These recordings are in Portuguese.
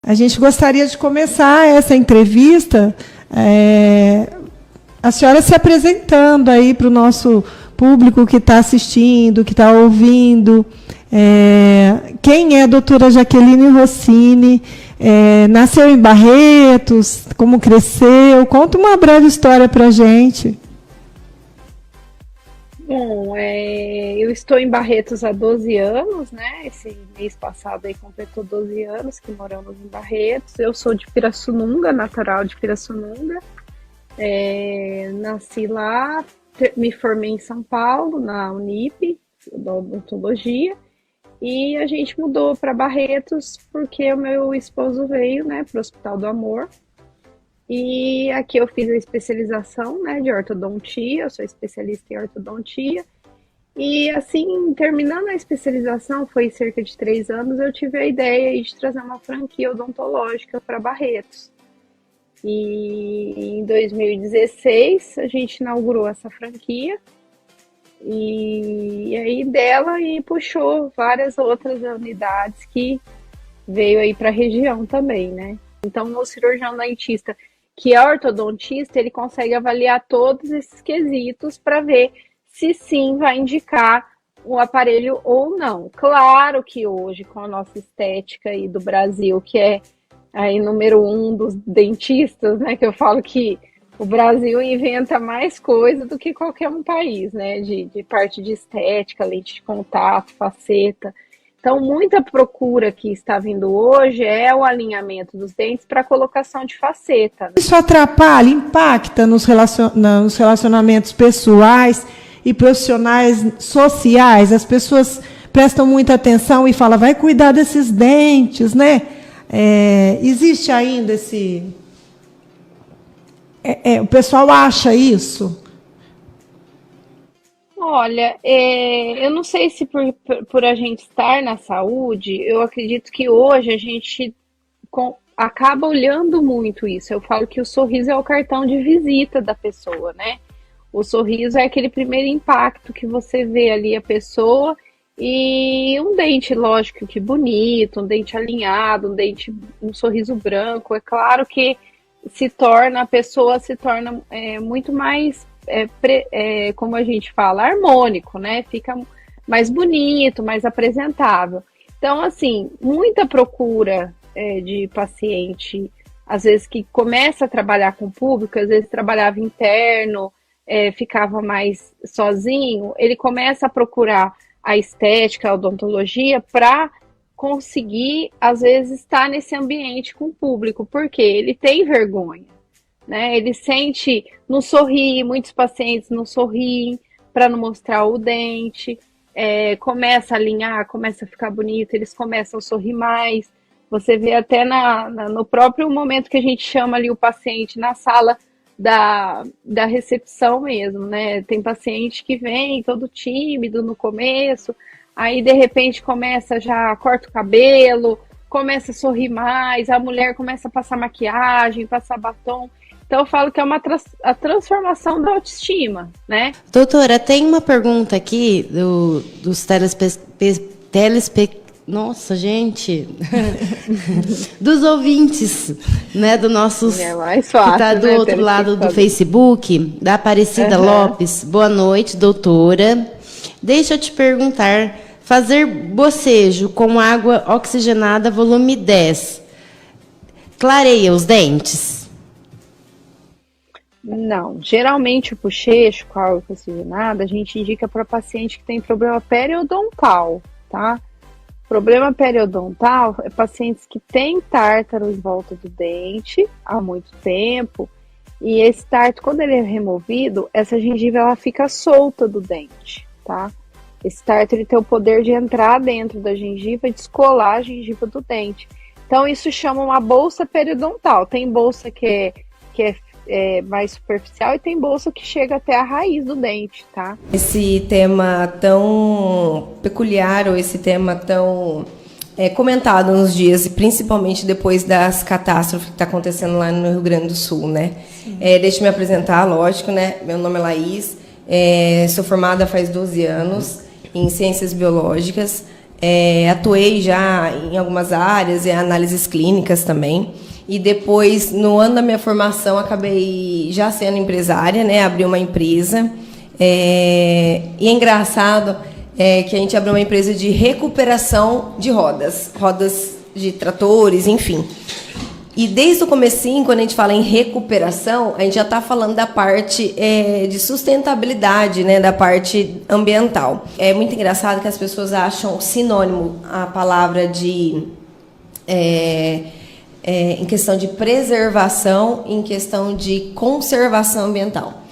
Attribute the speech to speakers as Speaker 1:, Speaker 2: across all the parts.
Speaker 1: A gente gostaria de começar essa entrevista, a senhora se apresentando aí para o nosso público que está assistindo, que está ouvindo. Quem é a doutora Jaqueline Rossini? Nasceu em Barretos? Como cresceu? Conta uma breve história para a gente.
Speaker 2: Bom, eu estou em Barretos há 12 anos, né? Esse mês passado aí completou 12 anos que moramos em Barretos. Eu sou de Pirassununga, natural de Pirassununga. Nasci lá, me formei em São Paulo, na Unip, da odontologia. E a gente mudou para Barretos porque o meu esposo veio, né, para o Hospital do Amor. E aqui eu fiz a especialização, né, de ortodontia, eu sou especialista em ortodontia. E assim, terminando a especialização, foi cerca de 3 anos, eu tive a ideia de trazer uma franquia odontológica para Barretos. E em 2016 a gente inaugurou essa franquia. E aí dela e puxou várias outras unidades que veio aí para a região também, né? Então o cirurgião dentista, que é ortodontista, ele consegue avaliar todos esses quesitos para ver se sim vai indicar o aparelho ou não. Claro que hoje, com a nossa estética aí do Brasil, que é aí número 1 dos dentistas, né? Que eu falo que o Brasil inventa mais coisa do que qualquer um país, né? De parte de estética, lente de contato, faceta. Então, muita procura que está vindo hoje é o alinhamento dos dentes para a colocação de faceta. Né?
Speaker 1: Isso atrapalha, impacta nos relacionamentos pessoais e profissionais sociais? As pessoas prestam muita atenção e falam, vai cuidar desses dentes, né? Existe ainda esse... o pessoal acha isso?
Speaker 2: Olha, eu não sei se por a gente estar na saúde, eu acredito que hoje a gente acaba olhando muito isso. Eu falo que o sorriso é o cartão de visita da pessoa, né? O sorriso é aquele primeiro impacto que você vê ali a pessoa e um dente, lógico que bonito, um dente alinhado, um sorriso branco. É claro que a pessoa se torna muito mais, como a gente fala, harmônico, né? Fica mais bonito, mais apresentável. Então, assim, muita procura de paciente, às vezes que começa a trabalhar com o público, às vezes trabalhava interno, ficava mais sozinho, ele começa a procurar a estética, a odontologia para conseguir, às vezes, estar nesse ambiente com o público, porque ele tem vergonha, né? Ele sente, não sorri, muitos pacientes não sorriem para não mostrar o dente, começa a alinhar, começa a ficar bonito, eles começam a sorrir mais. Você vê até no próprio momento que a gente chama ali o paciente na sala da recepção mesmo, né? Tem paciente que vem todo tímido no começo, aí, de repente, corta o cabelo, começa a sorrir mais, a mulher começa a passar maquiagem, passar batom. Então, eu falo que é a transformação da autoestima, né?
Speaker 3: Doutora, tem uma pergunta aqui dos nossa, gente! Dos ouvintes, né? Do nossos...
Speaker 2: mais fácil,
Speaker 3: que está do outro lado do Facebook, da Aparecida Lopes. Boa noite, doutora. Deixa eu te perguntar, fazer bocejo com água oxigenada volume 10, clareia os dentes?
Speaker 2: Não, geralmente o bochecho com água oxigenada a gente indica para paciente que tem problema periodontal, tá? Problema periodontal é pacientes que têm tártaro em volta do dente há muito tempo, e esse tártaro, quando ele é removido, essa gengiva ela fica solta do dente, tá? Esse tártaro ele tem o poder de entrar dentro da gengiva e descolar a gengiva do dente. Então, isso chama uma bolsa periodontal. Tem bolsa que é mais superficial e tem bolsa que chega até a raiz do dente, tá?
Speaker 4: Esse tema tão peculiar, ou esse tema tão comentado nos dias, e principalmente depois das catástrofes que está acontecendo lá no Rio Grande do Sul, né? Deixa eu me apresentar, lógico, né? Meu nome é Laís, sou formada faz 12 anos em Ciências Biológicas. Atuei já em algumas áreas, em análises clínicas também. E depois, no ano da minha formação, acabei já sendo empresária, né? Abri uma empresa. E é engraçado que a gente abriu uma empresa de recuperação de rodas de tratores, enfim. E desde o comecinho, quando a gente fala em recuperação, a gente já está falando da parte de sustentabilidade, né, da parte ambiental. É muito engraçado que as pessoas acham sinônimo a palavra de em questão de preservação, em questão de conservação ambiental.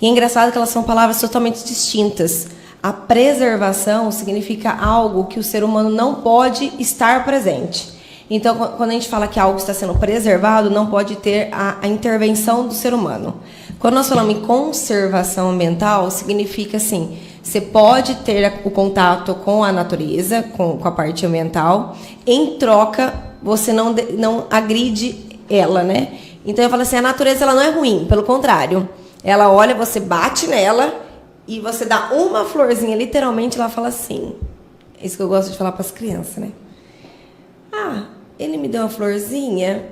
Speaker 4: E é engraçado que elas são palavras totalmente distintas. A preservação significa algo que o ser humano não pode estar presente. Então, quando a gente fala que algo está sendo preservado, não pode ter a intervenção do ser humano. Quando nós falamos em conservação ambiental, significa assim, você pode ter o contato com a natureza, com a parte ambiental, em troca, você não agride ela, né? Então, eu falo assim, a natureza ela não é ruim, pelo contrário. Ela olha, você bate nela e você dá uma florzinha, literalmente, ela fala assim, é isso que eu gosto de falar para as crianças, né? Ele me deu uma florzinha,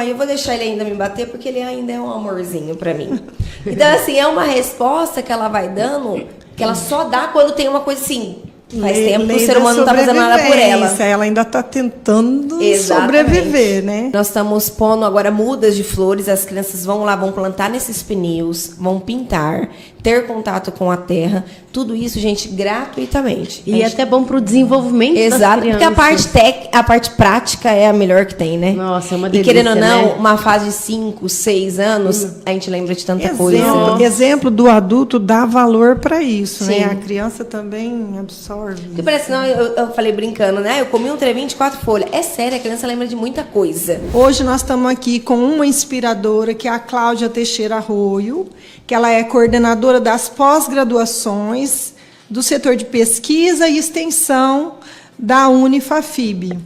Speaker 4: eu vou deixar ele ainda me bater porque ele ainda é um amorzinho para mim. Então, assim, é uma resposta que ela vai dando, que ela só dá quando tem uma coisa assim. Faz tempo que o ser humano não está fazendo nada por ela.
Speaker 1: Ela ainda está tentando sobreviver, né?
Speaker 4: Nós estamos pondo agora mudas de flores, as crianças vão lá, vão plantar nesses pneus, vão pintar, ter contato com a terra, tudo isso, gente, gratuitamente.
Speaker 3: E é até bom para o desenvolvimento das crianças.
Speaker 4: Porque a parte prática é a melhor que tem, né?
Speaker 3: Nossa, é uma delícia,
Speaker 4: e querendo ou não,
Speaker 3: né?
Speaker 4: Uma fase de 5, 6 anos, a gente lembra de tanta coisa.
Speaker 1: Exemplo do adulto dá valor para isso, né? A criança também absorve.
Speaker 4: Porque parece que não, eu falei brincando, né? Eu comi um trem 24 folhas. É sério, a criança lembra de muita coisa.
Speaker 1: Hoje nós estamos aqui com uma inspiradora, que é a Cláudia Teixeira Arroio, que ela é coordenadora das pós-graduações do setor de pesquisa e extensão da Unifafib.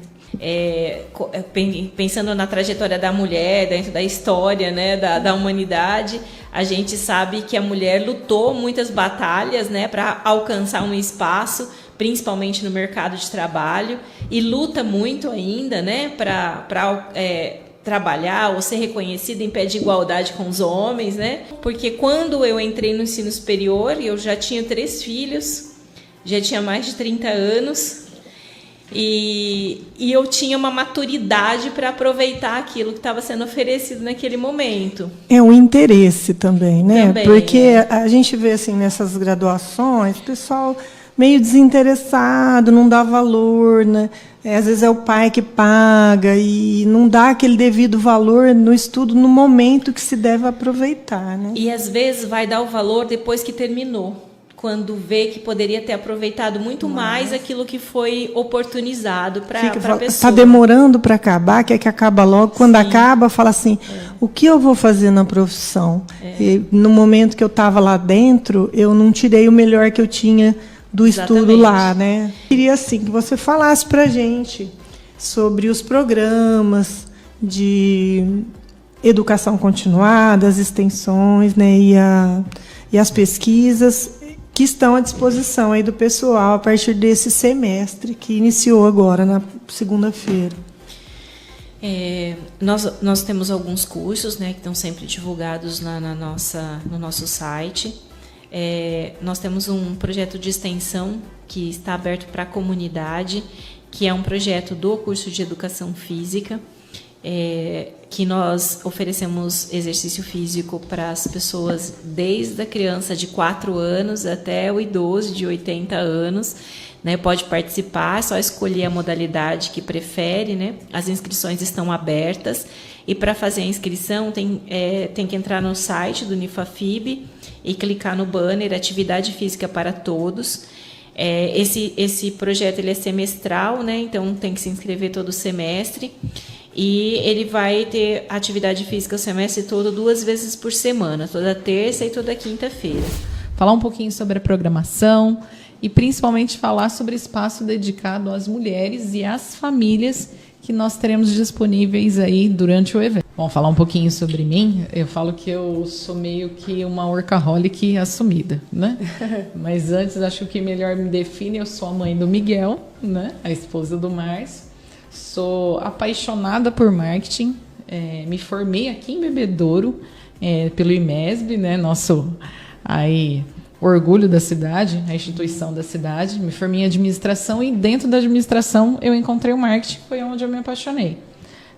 Speaker 5: Pensando na trajetória da mulher, dentro da história, né, da humanidade, a gente sabe que a mulher lutou muitas batalhas, né, para alcançar um espaço, principalmente no mercado de trabalho, e luta muito ainda, né, para trabalhar ou ser reconhecida em pé de igualdade com os homens, né? Porque quando eu entrei no ensino superior, eu já tinha 3 filhos, já tinha mais de 30 anos, e eu tinha uma maturidade para aproveitar aquilo que estava sendo oferecido naquele momento.
Speaker 1: É um interesse também, né? Porque a gente vê assim nessas graduações, o pessoal meio desinteressado, não dá valor, né? Às vezes é o pai que paga e não dá aquele devido valor no estudo no momento que se deve aproveitar, né?
Speaker 5: E às vezes vai dar o valor depois que terminou, quando vê que poderia ter aproveitado muito mais aquilo que foi oportunizado para a pessoa.
Speaker 1: Está demorando para acabar, quer que acaba logo. Quando acaba, fala assim, o que eu vou fazer na profissão? E no momento que eu estava lá dentro, eu não tirei o melhor que eu tinha do estudo lá, né? Queria assim que você falasse para a gente sobre os programas de educação continuada, as extensões, né, e as pesquisas que estão à disposição aí do pessoal a partir desse semestre que iniciou agora na segunda-feira.
Speaker 5: Nós temos alguns cursos, né, que estão sempre divulgados no nosso site. Nós temos um projeto de extensão que está aberto para a comunidade, que é um projeto do curso de Educação Física, que nós oferecemos exercício físico para as pessoas desde a criança de 4 anos até o idoso de 80 anos. Né, pode participar, é só escolher a modalidade que prefere, né? As inscrições estão abertas e para fazer a inscrição tem que entrar no site do Unifafib e clicar no banner Atividade Física para Todos. Esse projeto ele é semestral, né? Então tem que se inscrever todo semestre e ele vai ter atividade física o semestre todo 2 vezes por semana, toda terça e toda quinta-feira.
Speaker 6: Falar um pouquinho sobre a programação e principalmente falar sobre o espaço dedicado às mulheres e às famílias que nós teremos disponíveis aí durante o evento. Bom, falar um pouquinho sobre mim, eu falo que eu sou meio que uma workaholic assumida, né? Mas antes, acho que o que melhor me define, eu sou a mãe do Miguel, né? A esposa do Márcio. Sou apaixonada por marketing, me formei aqui em Bebedouro, pelo IMESB, né? Nosso aí, orgulho da cidade, a instituição da cidade. Me formei em administração e dentro da administração eu encontrei o marketing, foi onde eu me apaixonei.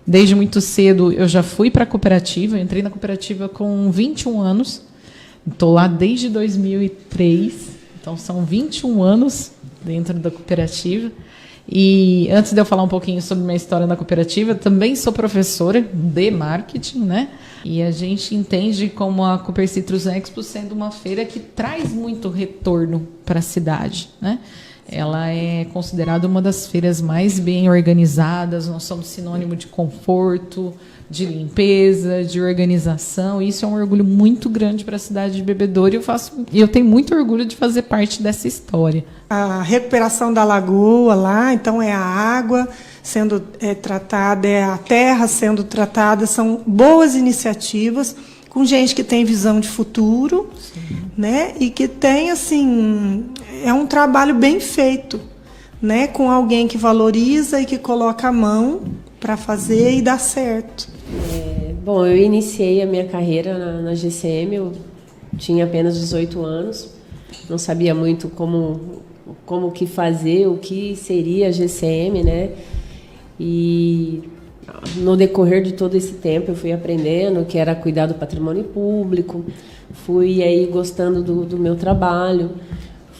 Speaker 6: Desde muito cedo eu já fui para a cooperativa, entrei na cooperativa com 21 anos, estou lá desde 2003, então são 21 anos dentro da cooperativa. E antes de eu falar um pouquinho sobre minha história na cooperativa, também sou professora de marketing, né? E a gente entende como a Cooper Citrus Expo sendo uma feira que traz muito retorno para a cidade, né? Ela é considerada uma das feiras mais bem organizadas, nós somos sinônimo de conforto, de limpeza, de organização, e isso é um orgulho muito grande para a cidade de Bebedouro, e eu tenho muito orgulho de fazer parte dessa história.
Speaker 1: A recuperação da lagoa lá, então é a água sendo tratada, é a terra sendo tratada, são boas iniciativas, com gente que tem visão de futuro, né? E que tem, assim, é um trabalho bem feito, né? Com alguém que valoriza e que coloca a mão para fazer e dar certo.
Speaker 7: Bom, eu iniciei a minha carreira na GCM, eu tinha apenas 18 anos, não sabia muito como que fazer, o que seria a GCM, né? E no decorrer de todo esse tempo eu fui aprendendo que era cuidar do patrimônio público, fui aí gostando do meu trabalho,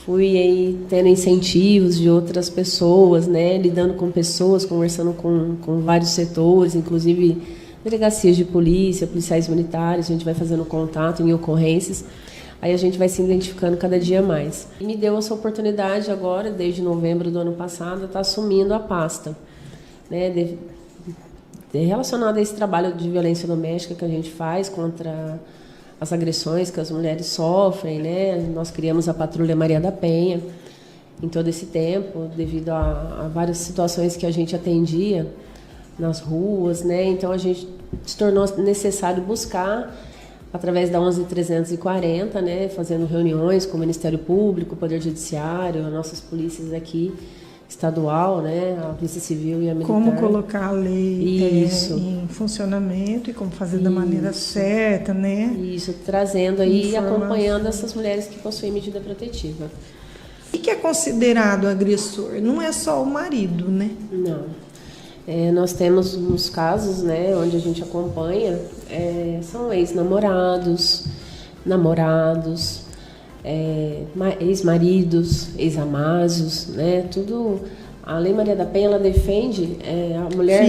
Speaker 7: fui aí tendo incentivos de outras pessoas, né, lidando com pessoas, conversando com vários setores, inclusive delegacias de polícia, policiais militares, a gente vai fazendo contato em ocorrências, aí a gente vai se identificando cada dia mais. E me deu essa oportunidade agora, desde novembro do ano passado, estar assumindo a pasta, né, relacionado a esse trabalho de violência doméstica que a gente faz contra as agressões que as mulheres sofrem, né? Nós criamos a Patrulha Maria da Penha em todo esse tempo, devido a várias situações que a gente atendia nas ruas, né? Então a gente se tornou necessário buscar, através da 11.340, né? Fazendo reuniões com o Ministério Público, o Poder Judiciário, as nossas polícias aqui, estadual, né, a Polícia Civil e a Militar.
Speaker 1: Como colocar a lei em funcionamento e como fazer da maneira certa, né?
Speaker 7: Isso, trazendo aí e acompanhando essas mulheres que possuem medida protetiva.
Speaker 1: O que é considerado agressor? Não é só o marido, né?
Speaker 7: Não. Nós temos uns casos, né, onde a gente acompanha, são ex-namorados, namorados, ex-maridos, ex-amasos, né? Tudo. A Lei Maria da Penha, ela defende a mulher.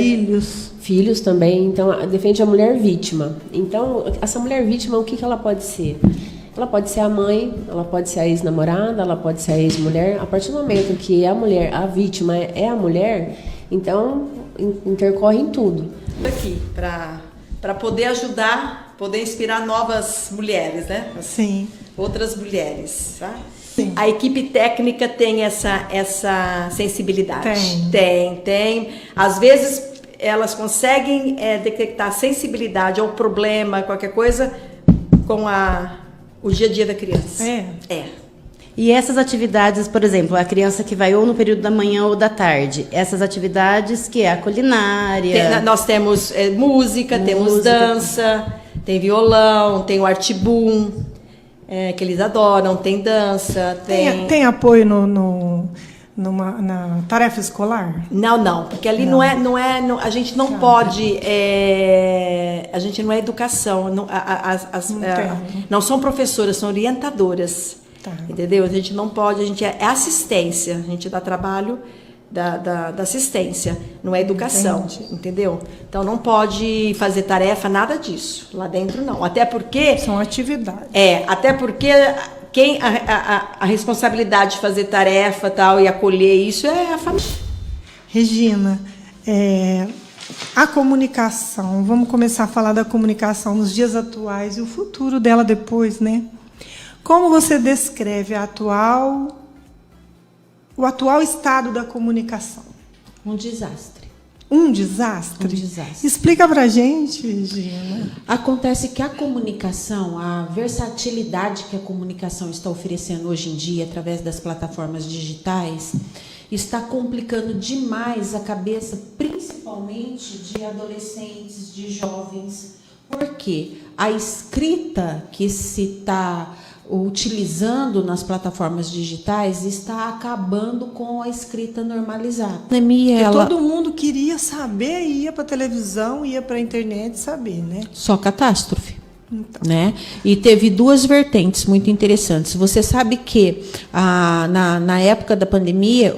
Speaker 7: Filhos também. Então, defende a mulher vítima. Então, essa mulher vítima, o que ela pode ser? Ela pode ser a mãe, ela pode ser a ex-namorada, ela pode ser a ex-mulher. A partir do momento que a mulher, a vítima é a mulher, então intercorre em tudo.
Speaker 8: Aqui para poder ajudar, poder inspirar novas mulheres, né?
Speaker 1: Sim.
Speaker 8: Outras mulheres, tá?
Speaker 1: Sim.
Speaker 8: A equipe técnica tem essa sensibilidade. Tem. Às vezes elas conseguem detectar sensibilidade ao problema, qualquer coisa, com o dia a dia da criança.
Speaker 3: E essas atividades, por exemplo, a criança que vai ou no período da manhã ou da tarde, essas atividades que é a culinária...
Speaker 8: Nós temos música, temos dança, tem violão, tem o artboom, que eles adoram, tem dança,
Speaker 1: tem apoio na tarefa escolar?
Speaker 8: Não, porque ali não, a gente não pode, a gente não é educação, não são professoras, são orientadoras, entendeu? A gente não pode, a gente é assistência, a gente dá trabalho da assistência, não é educação, entendeu? Então não pode fazer tarefa, nada disso, lá dentro não, até porque...
Speaker 1: São atividades.
Speaker 8: Até porque a responsabilidade de fazer tarefa tal, e acolher isso é a família.
Speaker 1: Regina, a comunicação, vamos começar a falar da comunicação nos dias atuais e o futuro dela depois, né? Como você descreve o atual estado da comunicação?
Speaker 7: Um desastre.
Speaker 1: Um desastre?
Speaker 9: Um desastre.
Speaker 1: Explica pra gente, Gina.
Speaker 9: Acontece que a comunicação, a versatilidade que a comunicação está oferecendo hoje em dia, através das plataformas digitais, está complicando demais a cabeça, principalmente de adolescentes, de jovens. Por quê? A escrita que se está utilizando nas plataformas digitais está acabando com a escrita normalizada.
Speaker 1: Todo mundo queria saber, ia para a televisão, ia para a internet saber, né?
Speaker 9: Só catástrofe. Então. Né? E teve duas vertentes muito interessantes. Você sabe que na época da pandemia,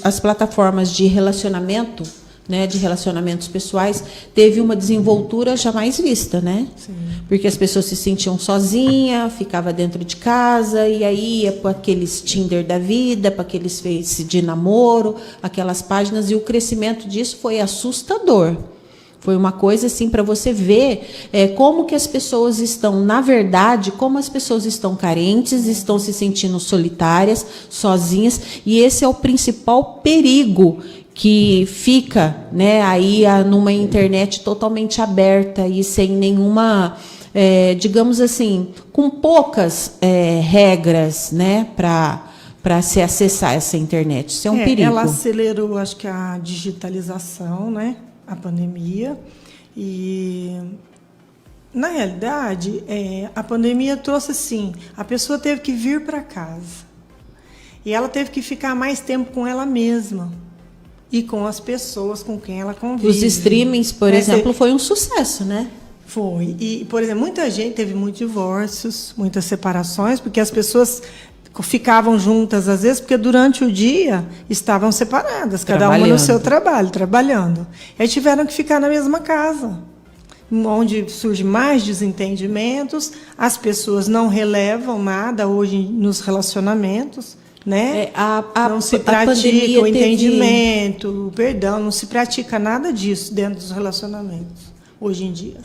Speaker 9: as plataformas de relacionamento, né, de relacionamentos pessoais, teve uma desenvoltura jamais vista, né? Sim. Porque as pessoas se sentiam sozinhas, ficava dentro de casa, e aí ia para aqueles Tinder da vida, para aqueles Face de namoro, aquelas páginas, e o crescimento disso foi assustador. Foi uma coisa assim para você ver como que as pessoas estão, na verdade, como as pessoas estão carentes, estão se sentindo solitárias, sozinhas, e esse é o principal perigo que fica, né, aí numa internet totalmente aberta e sem nenhuma, digamos assim, com poucas regras, né, para se acessar essa internet. Isso é um perigo.
Speaker 1: Ela acelerou, acho que, a digitalização, né, a pandemia, e na realidade a pandemia trouxe assim, a pessoa teve que vir para casa e ela teve que ficar mais tempo com ela mesma e com as pessoas com quem ela convive.
Speaker 9: Os streamings, por exemplo, foi um sucesso, né?
Speaker 1: Foi. E, por exemplo, muita gente teve muitos divórcios, muitas separações, porque as pessoas ficavam juntas, às vezes, porque durante o dia estavam separadas, cada uma no seu trabalho, trabalhando. Aí tiveram que ficar na mesma casa, onde surgem mais desentendimentos, as pessoas não relevam nada hoje nos relacionamentos, né? Não se pratica o entendimento, o perdão, não se pratica nada disso dentro dos relacionamentos, hoje em dia.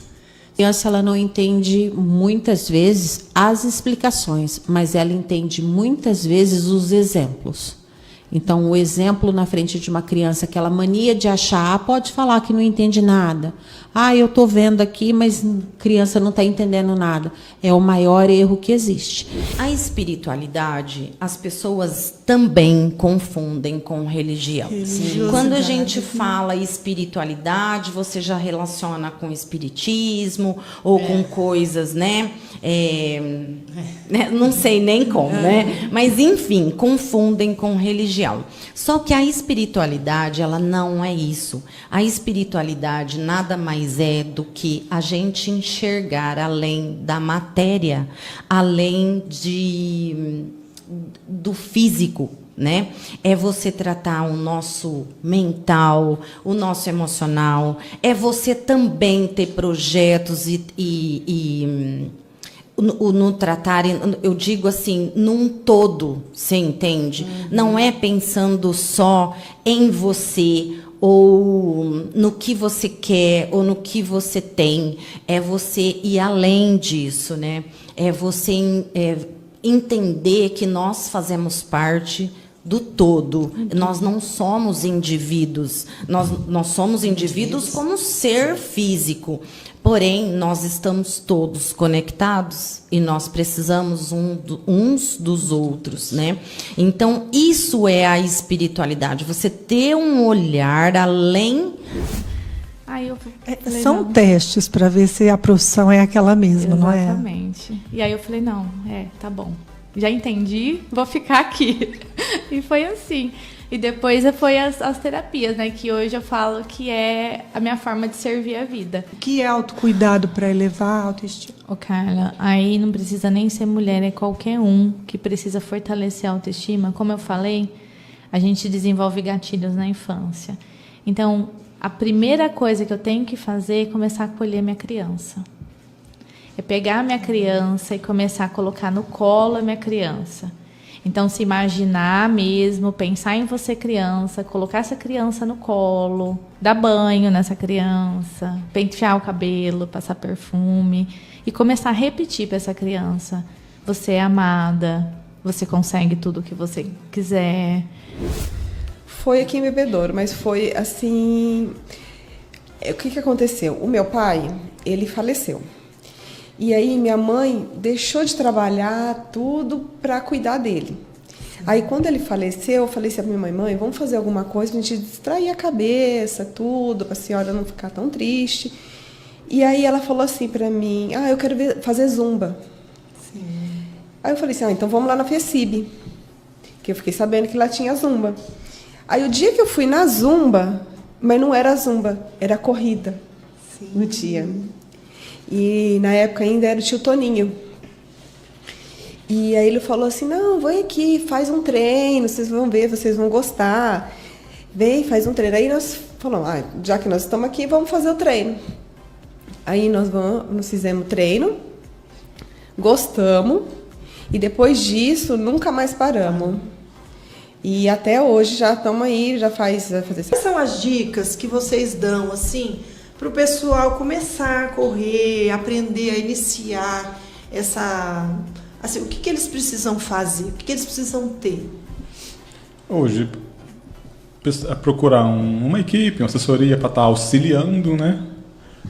Speaker 9: A criança, ela não entende muitas vezes as explicações, mas ela entende muitas vezes os exemplos. Então, o exemplo na frente de uma criança, aquela mania de achar, pode falar que não entende nada. Eu estou vendo aqui, mas a criança não está entendendo nada. É o maior erro que existe.
Speaker 10: A espiritualidade, as pessoas também confundem com religião. Quando a gente fala espiritualidade, você já relaciona com espiritismo ou com coisas, né? Não sei nem como, né? Mas, enfim, confundem com religião. Só que a espiritualidade, ela não é isso. A espiritualidade nada mais é do que a gente enxergar além da matéria, além do físico, né? É você tratar o nosso mental, o nosso emocional, é você também ter projetos no tratar, eu digo assim, num todo, você entende? Não é pensando só em você, ou no que você quer, ou no que você tem. É você ir além disso, né? É você entender que nós fazemos parte do todo. Nós não somos indivíduos. Nós somos indivíduos como ser físico. Porém, nós estamos todos conectados e nós precisamos uns dos outros, né? Então, isso é a espiritualidade. Você ter um olhar além...
Speaker 1: São testes para ver se a profissão é aquela mesma, não é?
Speaker 11: Exatamente. E aí eu falei, não, tá bom. Já entendi, vou ficar aqui. E foi assim. E depois foi as terapias, né? Que hoje eu falo que é a minha forma de servir a vida.
Speaker 1: O que é autocuidado para elevar a autoestima?
Speaker 11: Carla, aí não precisa nem ser mulher, é qualquer um que precisa fortalecer a autoestima. Como eu falei, a gente desenvolve gatilhos na infância. Então, a primeira coisa que eu tenho que fazer é começar a acolher minha criança. É pegar a minha criança e começar a colocar no colo a minha criança. Então, se imaginar mesmo, pensar em você criança, colocar essa criança no colo, dar banho nessa criança, pentear o cabelo, passar perfume e começar a repetir para essa criança: você é amada, você consegue tudo o que você quiser.
Speaker 12: Foi aqui em Bebedouro, mas foi assim... O que aconteceu? O meu pai, ele faleceu. E aí minha mãe deixou de trabalhar tudo para cuidar dele. Aí quando ele faleceu, eu falei assim pra minha mãe, vamos fazer alguma coisa pra gente distrair a cabeça, tudo, pra senhora não ficar tão triste. E aí ela falou assim pra mim, eu quero fazer zumba. Sim. Aí eu falei assim, então vamos lá na FECIB, que eu fiquei sabendo que lá tinha zumba. Aí o dia que eu fui na zumba, mas não era zumba, era corrida. Sim. No dia. E na época ainda era o tio Toninho. E aí ele falou assim, não, vem aqui, faz um treino, vocês vão ver, vocês vão gostar. Vem, faz um treino. Aí nós falamos, já que nós estamos aqui, vamos fazer o treino. Aí nós fizemos treino, gostamos, e depois disso nunca mais paramos. E até hoje já estamos aí, já faz...
Speaker 13: Quais são as dicas que vocês dão, assim, para o pessoal começar a correr, aprender a iniciar essa... Assim, o que eles precisam fazer? O que eles precisam ter?
Speaker 14: Hoje, procurar uma equipe, uma assessoria para estar auxiliando, né?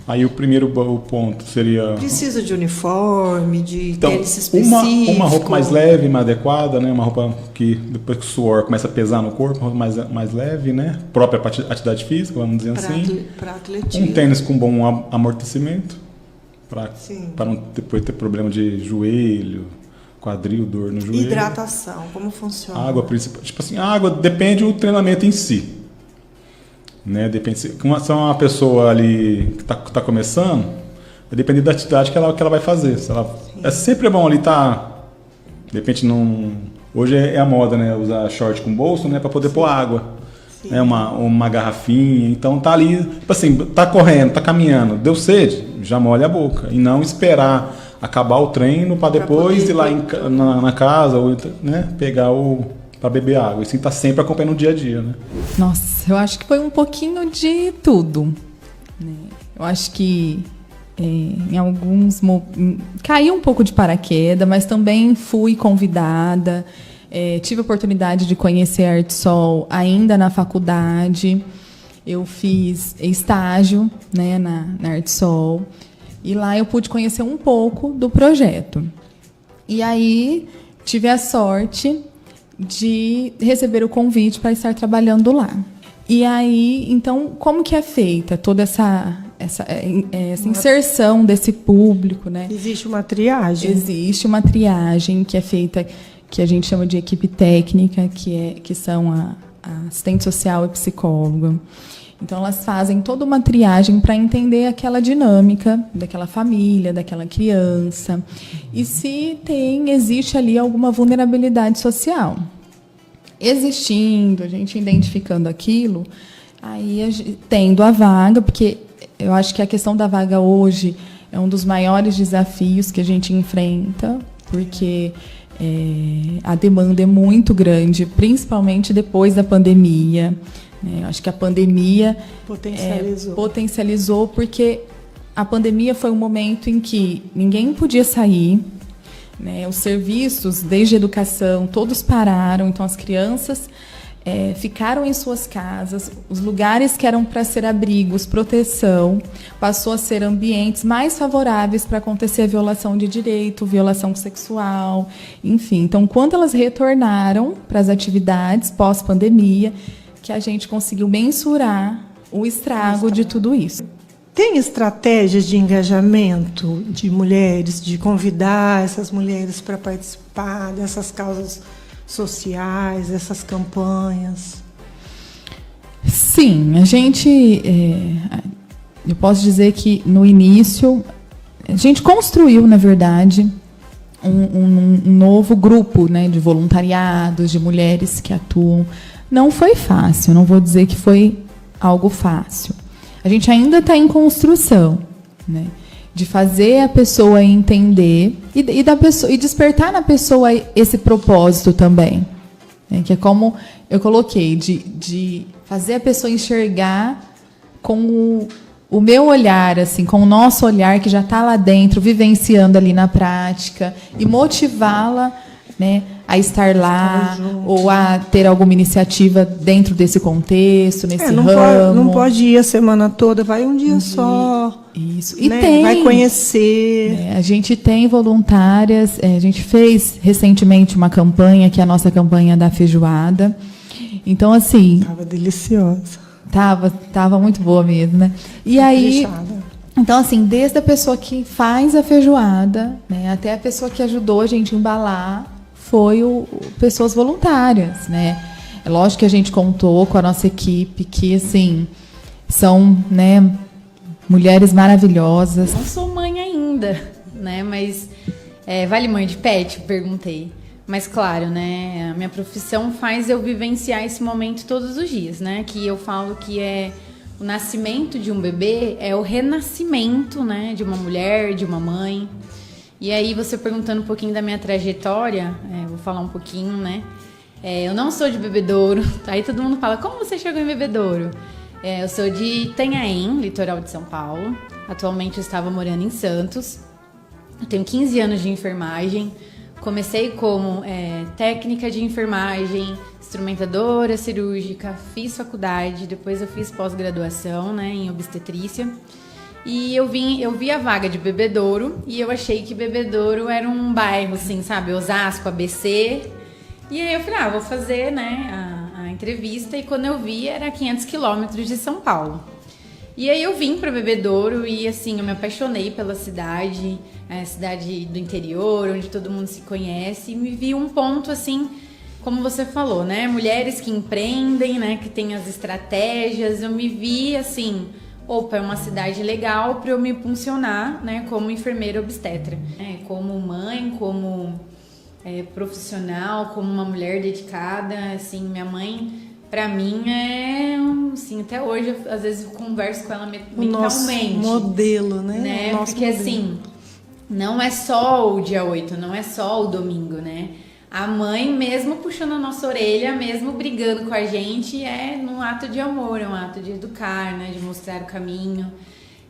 Speaker 14: Aí o primeiro ponto seria... Precisa de uniforme, de tênis específico? Uma roupa mais leve, mais adequada, né? Uma roupa que depois que o suor começa a pesar no corpo, uma roupa mais leve, né? Própria para atividade física, vamos dizer assim. Para atletismo. Um tênis com bom amortecimento, para não depois ter problema de joelho, quadril, dor no joelho.
Speaker 13: Hidratação, como funciona?
Speaker 14: Água principal. Tipo assim, a água depende do treinamento em si. Né? Depende, se é uma pessoa ali que tá começando, vai depender da atividade que ela vai fazer. Se ela, sempre é bom ali de repente hoje é a moda, né? Usar short com bolso, né? Para poder pôr água, né? Uma garrafinha. Então tá ali, tipo assim, tá correndo, tá caminhando, deu sede, já molha a boca e não esperar acabar o treino para depois ir lá na casa ou, né? Pegar para beber água. E sim, tá sempre acompanhando o dia a dia, né?
Speaker 15: Nossa, eu acho que foi um pouquinho de tudo. Né? Eu acho que em alguns caiu um pouco de paraquedas, mas também fui convidada. Tive a oportunidade de conhecer a Artsol ainda na faculdade. Eu fiz estágio, né, na Artsol. E lá eu pude conhecer um pouco do projeto. E aí tive a sorte de receber o convite para estar trabalhando lá. E aí, então, como que é feita toda essa inserção desse público, né?
Speaker 1: Existe uma triagem?
Speaker 15: Existe uma triagem que é feita, que a gente chama de equipe técnica, que são a assistente social e psicóloga. Então, elas fazem toda uma triagem para entender aquela dinâmica daquela família, daquela criança, e se existe ali alguma vulnerabilidade social. Existindo, a gente identificando aquilo, aí tendo a vaga, porque eu acho que a questão da vaga hoje é um dos maiores desafios que a gente enfrenta, porque a demanda é muito grande, principalmente depois da pandemia. Eu acho que a pandemia potencializou, porque a pandemia foi um momento em que ninguém podia sair, né? Os serviços, desde a educação, todos pararam, então as crianças ficaram em suas casas, os lugares que eram para ser abrigos, proteção, passou a ser ambientes mais favoráveis para acontecer a violação de direito, violação sexual, enfim. Então, quando elas retornaram para as atividades pós-pandemia, que a gente conseguiu mensurar o estrago de tudo isso.
Speaker 1: Tem estratégias de engajamento de mulheres, de convidar essas mulheres para participar dessas causas sociais, dessas campanhas?
Speaker 15: Sim, a gente... eu posso dizer que, no início, a gente construiu, na verdade, um novo grupo, né, de voluntariados, de mulheres que atuam. Não foi fácil, não vou dizer que foi algo fácil. A gente ainda está em construção, né, de fazer a pessoa entender e despertar na pessoa esse propósito também, né, que é como eu coloquei, de fazer a pessoa enxergar com o meu olhar, assim, com o nosso olhar que já está lá dentro, vivenciando ali na prática, e motivá-la né, a estar lá ou a ter alguma iniciativa dentro desse contexto, nesse ramo.
Speaker 1: Não pode ir a semana toda, vai um dia só.
Speaker 15: Isso. E
Speaker 1: né? Vai conhecer.
Speaker 15: A gente tem voluntárias, a gente fez recentemente uma campanha, que é a nossa campanha da feijoada. Então, assim...
Speaker 1: Estava deliciosa.
Speaker 15: Tava muito boa mesmo, né? E aí... Então, assim, desde a pessoa que faz a feijoada, né, até a pessoa que ajudou a gente a embalar, foi pessoas voluntárias, né? É lógico que a gente contou com a nossa equipe, que, assim, são, né, mulheres maravilhosas.
Speaker 16: Não sou mãe ainda, né? Mas vale mãe de pet? Eu perguntei. Mas, claro, né, a minha profissão faz eu vivenciar esse momento todos os dias, né? Que eu falo que o nascimento de um bebê é o renascimento, né, de uma mulher, de uma mãe. E aí, você perguntando um pouquinho da minha trajetória, vou falar um pouquinho, né? Eu não sou de Bebedouro. Aí todo mundo fala, como você chegou em Bebedouro? Eu sou de Itanhaém, litoral de São Paulo. Atualmente eu estava morando em Santos. Eu tenho 15 anos de enfermagem. Comecei como técnica de enfermagem, instrumentadora cirúrgica, fiz faculdade, depois eu fiz pós-graduação, né, em obstetrícia. E eu vi a vaga de Bebedouro e eu achei que Bebedouro era um bairro, assim, sabe, Osasco, ABC. E aí eu falei, vou fazer, né, a entrevista, e quando eu vi era 500 quilômetros de São Paulo. E aí eu vim para Bebedouro e, assim, eu me apaixonei pela cidade, a cidade do interior, onde todo mundo se conhece, e me vi um ponto, assim, como você falou, né, mulheres que empreendem, né, que têm as estratégias. Eu me vi, assim, opa, é uma cidade legal para eu me impulsionar, né, como enfermeira obstetra, né, como mãe, como profissional, como uma mulher dedicada. Assim, minha mãe, para mim, assim, até hoje, às vezes eu converso com ela mentalmente. O nosso
Speaker 1: modelo, né?
Speaker 16: Porque, assim, não é só o dia 8, não é só o domingo, né? A mãe, mesmo puxando a nossa orelha, mesmo brigando com a gente, é num ato de amor, é um ato de educar, né? De mostrar o caminho.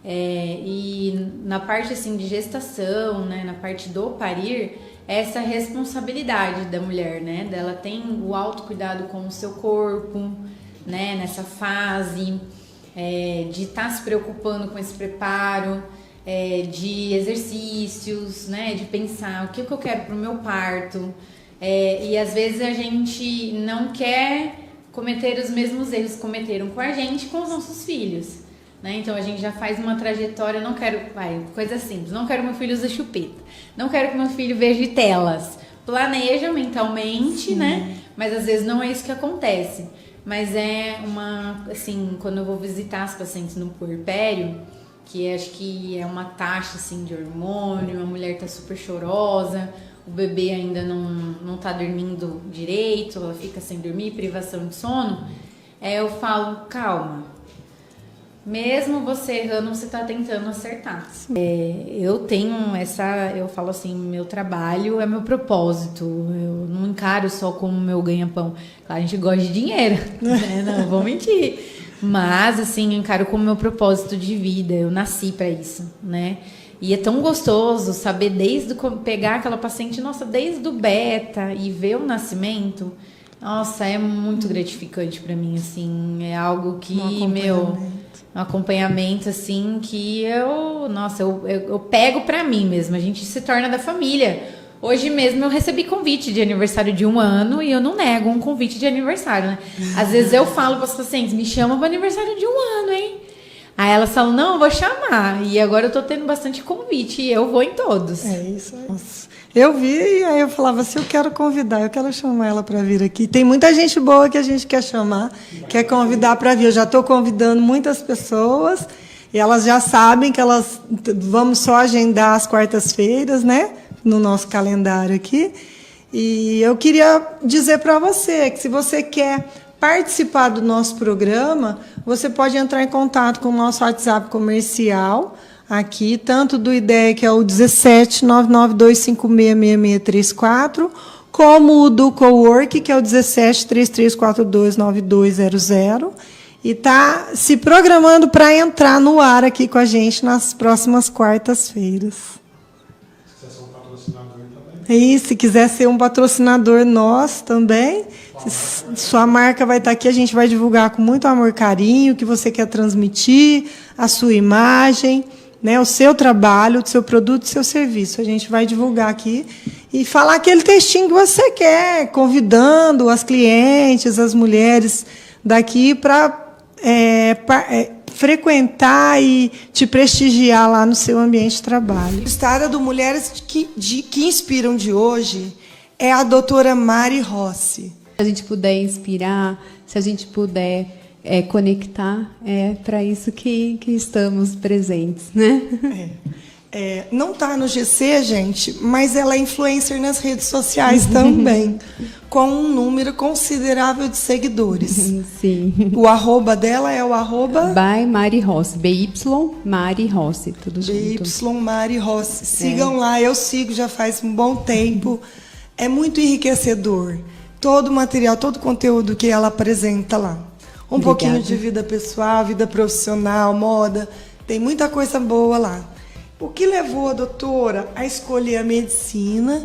Speaker 16: E na parte, assim, de gestação, né? Na parte do parir, essa responsabilidade da mulher, né? Dela tem o autocuidado com o seu corpo, né? Nessa fase, de estar se preocupando com esse preparo, de exercícios, né? De pensar o que eu quero para o meu parto. E às vezes a gente não quer cometer os mesmos erros que cometeram com a gente, com os nossos filhos, né? Então a gente já faz uma trajetória. Não quero, coisa simples, não quero que meu filho use chupeta, não quero que meu filho veja telas. Planeja mentalmente, né? Mas às vezes não é isso que acontece. Mas assim, quando eu vou visitar as pacientes no puerpério, que acho que é uma taxa, assim, de hormônio, a mulher tá super chorosa, o bebê ainda não tá dormindo direito, ela fica sem dormir, privação de sono, eu falo, calma, mesmo você errando, você tá tentando acertar. Eu tenho eu falo assim, meu trabalho é meu propósito, eu não encaro só como meu ganha-pão. Claro, a gente gosta de dinheiro, né? Não vou mentir, mas, assim, eu encaro como meu propósito de vida, eu nasci para isso, né? E é tão gostoso saber pegar aquela paciente, nossa, desde o beta e ver o nascimento. Nossa, é muito gratificante para mim, assim, é algo que, um acompanhamento, assim, que eu pego para mim mesmo, a gente se torna da família. Hoje mesmo eu recebi convite de aniversário de 1 ano e eu não nego um convite de aniversário, né? Às vezes eu falo para os pacientes, me chama para aniversário de 1 ano, hein? Aí elas falam, não, eu vou chamar. E agora eu tô tendo bastante convite e eu vou em todos.
Speaker 1: É isso aí. Eu vi e aí eu falava assim, eu quero convidar, eu quero chamar ela para vir aqui. Tem muita gente boa que a gente quer chamar, quer convidar para vir. Eu já estou convidando muitas pessoas e elas já sabem que vamos só agendar as quartas-feiras, né? No nosso calendário aqui. E eu queria dizer para você que se você quer participar do nosso programa, você pode entrar em contato com o nosso WhatsApp comercial, aqui, tanto do IDEA, que é o 17 992566634, como o do Cowork, que é o 17 33429200, e está se programando para entrar no ar aqui com a gente nas próximas quartas-feiras. E se quiser ser um patrocinador nosso também, sua marca vai estar aqui, a gente vai divulgar com muito amor e carinho o que você quer transmitir, a sua imagem, né, o seu trabalho, o seu produto, o seu serviço. A gente vai divulgar aqui e falar aquele textinho que você quer, convidando as clientes, as mulheres daqui para frequentar e te prestigiar lá no seu ambiente de trabalho.
Speaker 17: A história do Mulheres que Inspiram de hoje é a doutora Mari Rossi.
Speaker 18: Se a gente puder inspirar, se a gente puder conectar, é para isso que estamos presentes, né?
Speaker 17: Não está no GC, gente, mas ela é influencer nas redes sociais também, com um número considerável de seguidores.
Speaker 18: Sim.
Speaker 17: O arroba dela é o arroba...
Speaker 18: By Mari Rossi, BY Mari Rossi, tudo junto.
Speaker 17: BY Mari Rossi. Sigam lá, eu sigo já faz um bom tempo. É muito enriquecedor. Todo o material, todo o conteúdo que ela apresenta lá. Um pouquinho de vida pessoal, vida profissional, moda. Tem muita coisa boa lá. O que levou a doutora a escolher a medicina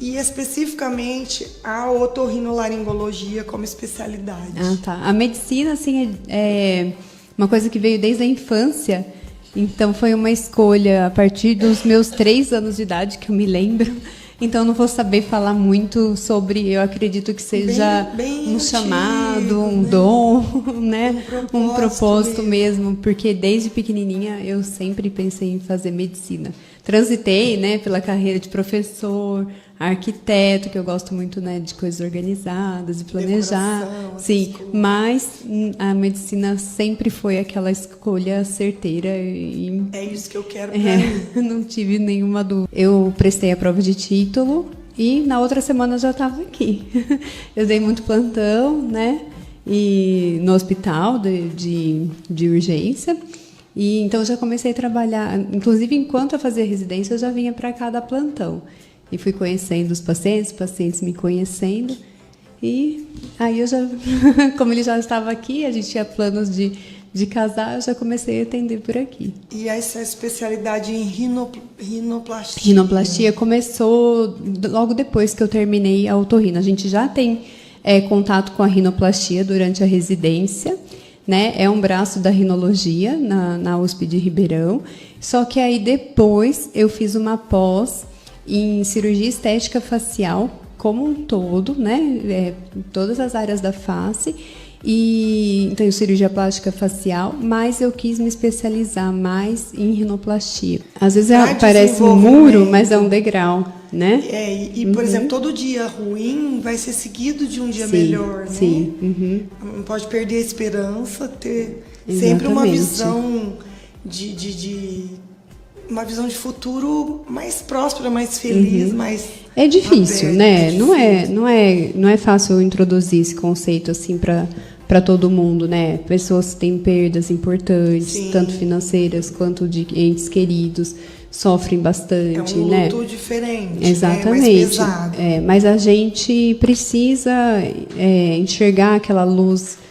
Speaker 17: e especificamente a otorrinolaringologia como especialidade?
Speaker 18: Tá. A medicina, assim, é uma coisa que veio desde a infância. Então, foi uma escolha a partir dos meus 3 anos de idade, que eu me lembro. Então, não vou saber falar muito sobre, eu acredito que seja bem um chamado, um dom, né? Um propósito mesmo, porque desde pequenininha eu sempre pensei em fazer medicina. Transitei, né, pela carreira de professor, arquiteto, que eu gosto muito, né, de coisas organizadas e planejar. Sim, mas a medicina sempre foi aquela escolha certeira e
Speaker 17: é isso que eu quero para mim.
Speaker 18: Não tive nenhuma dúvida. Eu prestei a prova de título e na outra semana eu já estava aqui. Eu dei muito plantão, né, e no hospital de urgência. E então eu já comecei a trabalhar, inclusive enquanto eu fazia residência, eu já vinha para cá dar plantão. E fui conhecendo os pacientes me conhecendo. E aí eu já, como ele já estava aqui, a gente tinha planos de casar, eu já comecei a atender por aqui.
Speaker 17: E essa especialidade em rinoplastia?
Speaker 18: Rinoplastia começou logo depois que eu terminei a otorrino. A gente já tem contato com a rinoplastia durante a residência, né? É um braço da rinologia na USP de Ribeirão. Só que aí depois eu fiz uma pós em cirurgia estética facial como um todo, né? Todas as áreas da face. E então cirurgia plástica facial, mas eu quis me especializar mais em rinoplastia. Às vezes parece um muro, mas é um degrau, né?
Speaker 17: Por exemplo, todo dia ruim vai ser seguido de um dia melhor, né?
Speaker 18: Sim.
Speaker 17: Não pode perder a esperança, ter sempre uma visão uma visão de futuro mais próspera, mais feliz, mais
Speaker 18: é difícil,
Speaker 17: aberta,
Speaker 18: né?
Speaker 17: É difícil.
Speaker 18: Não é fácil introduzir esse conceito assim para todo mundo, né? Pessoas que têm perdas importantes, tanto financeiras quanto de entes queridos, sofrem bastante, né?
Speaker 17: É um luto diferente,
Speaker 18: exatamente,
Speaker 17: né? Mais pesado.
Speaker 18: Mas a gente precisa enxergar aquela luz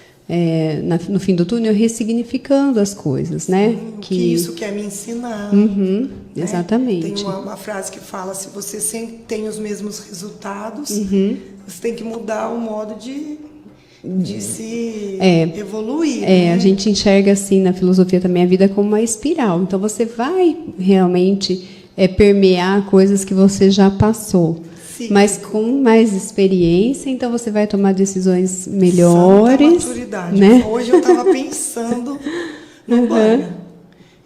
Speaker 18: no fim do túnel, ressignificando as coisas, né?
Speaker 17: Que isso quer me ensinar.
Speaker 18: Né?
Speaker 17: Tem
Speaker 18: Exatamente.
Speaker 17: uma frase que fala: se você sempre tem os mesmos resultados, você tem que mudar o modo de se evoluir.
Speaker 18: A gente enxerga assim na filosofia também a vida como uma espiral. Então você vai realmente permear coisas que você já passou. Sim. Mas com mais experiência, então você vai tomar decisões melhores.
Speaker 17: Santa maturidade.
Speaker 18: Né?
Speaker 17: Hoje eu estava pensando no banho.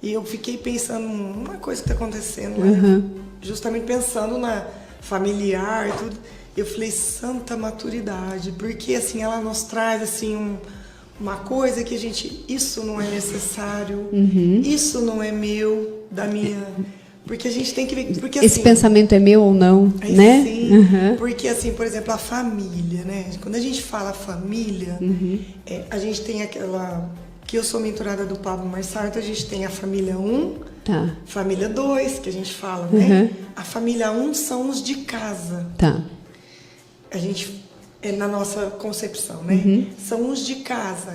Speaker 17: E eu fiquei pensando numa coisa que está acontecendo, né? Justamente pensando na familiar e tudo. Eu falei, santa maturidade, porque assim ela nos traz assim uma coisa que a gente, isso não é necessário, isso não é meu, da minha. Porque a gente tem que ver. Porque,
Speaker 18: esse pensamento é meu ou não, né?
Speaker 17: Sim, porque assim, por exemplo, a família, né? Quando a gente fala família, a gente tem aquela. Que eu sou mentorada do Pablo Marsarto, a gente tem a família 1, família 2, que a gente fala, né? A família 1 são os de casa.
Speaker 18: Tá.
Speaker 17: A gente na nossa concepção, né? São os de casa,